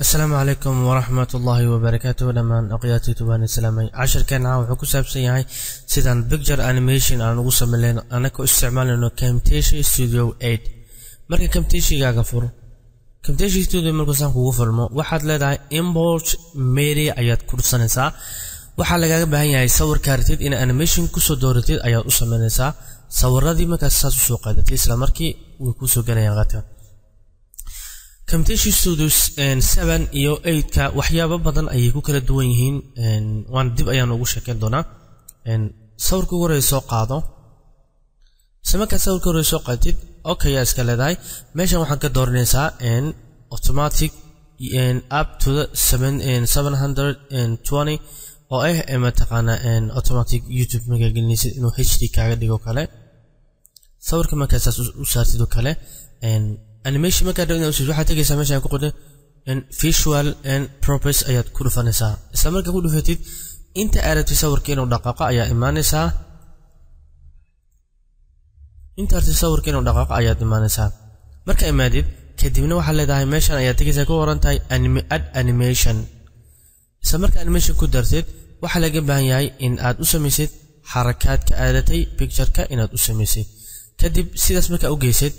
السلام عليكم ورحمة الله وبركاته. لما أقياتي تبان السلامي عشر كان عاو حكو سابسي هاي سيدان بيكتشر أنيميشن أنا وصل لين أنا كو استعمال إنه كامتيشي ستوديو 8 مركا كامتيشي قاقفر كامتيشي ستوديو مركو سانكو وفرمو واحد لدى إمبورج ميري آيات كورسانيسا waxaa lagaaga baahan yahay sawir kaaritid in animation ku soo dooratid ayaad u sameynaysaa sawiradii markaas saas u soo qaadatay isla markii way ku soo galayaan qadka Camtasia Studios 7 iyo 8 ka waxyaabo badan ayay ku kala duwan yihiin waan dib ayaan ugu sheekeyn doonaa sawirka ugu horeeya soo qaado samaka sawirka ugu horeeya soo qaatid okay iska leedahay meeshan waxaan ka dooranaysaa automatic up to the 720 oo ama taqaana automatic YouTube marka gelinaysid inuu HD kaaga dhigo kale sawirka markaas u saartid kale animation marka dawladda waxa tagaysaa meesha ku qoran visual and properties ayaad ku dhufanaysaa isla marka ku dhufatid inta aadtay sawirka inuu dhaqaaqo ayaa imaanaysaa marka imaadid kadibna waxa leedahay meeshan ayaa tagaysaa ku qoran tahay add animation isla marka animation ku dartid waxa laga baahan yahay in aad u samaysid xarakaadka aadatay picture-ka inaad u samaysid kadib sidaas marka u geysid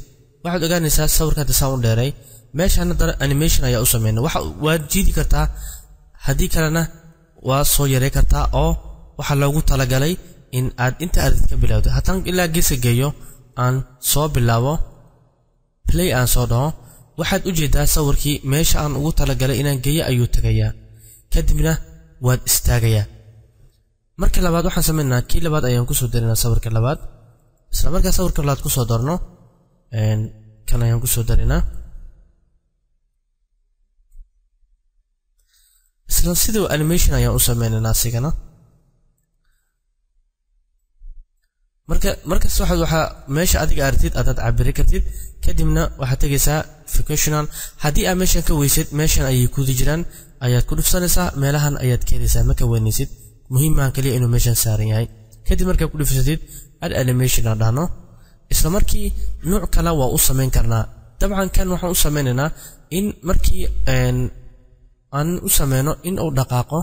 waxaad ogaanaysaa sawirka tasaan u dheeray meeshan hadda animation ayaa u sameeyna waad jiidi kartaa hadii kalena waa soo yarey kartaa oo waxa loogu talagalay in aad inta aad ka bilowdo hataan ilaa geeska geeyo aan soo bilaabo play aan soo dhaho waxaad u jeedaa sawirkii meesha aan ugu talagalay inaan geeyo ayuu tagayaa kadibna waad istaagayaa marka labaad waxaan sameeynaa kii labaad ayaan ku soo darinaa sawirka labaad isla marka sawirka labaad ku soo darno kan ayaan ku soo darinaa isla sidoo animation ayaan u sameeynaa asigana marka saxad waxa meesha adiga aragtid aad cabiri kartid kadibna waxa tagaysaa functional hadii aad meeshan ka weysid meeshan ay ku jiraan ayaad ku dhufsanaysaa meelahan ayaad keenaysaa marka weynaysid muhiim ah kaliya inuu meeshan saaran yahay kadib marka ku dhufsatid add animation aan dhahno isla markii nooc kale waa u sameyn karnaa dabcan kan waxaan u sameynaynaa in markii aan u sameeyno in uu dhaqaaqo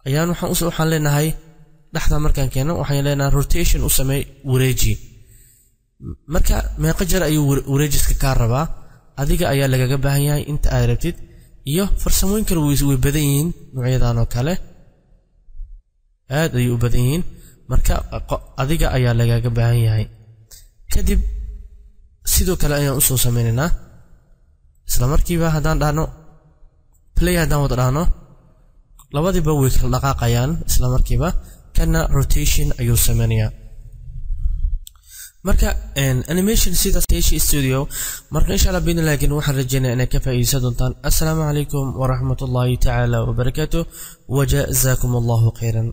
ayaan waxaan leenahay dhaxda markaan keeno waxaan leenahay rotation u sameey wareeji marka meeqa jeer ayuu wareejiska ka rabaa adiga ayaa lagaga baahan yahay inta aad rabtid iyo farsamooyin kale way badan yihiin noocyadaan oo kale aad ay u badan yihiin marka adiga ayaa lagaga baahan yahay kadib sidoo kale ayaan u soo sameeynaa isla markiiba hadaan dhahno play hadaan wada dhahno labadiiba way kala dhaqaaqayaan isla markiiba kana rotation ayuu sameeyaa marka animation sida Camtasia Studio marka insha Allah bidna laakiin waxaan rajaynayaa inay ka faa'iideysan doontaan assalamu alaykum wa rahmatullahi ta'ala wa barakatuh wa jazakumullahu khairan.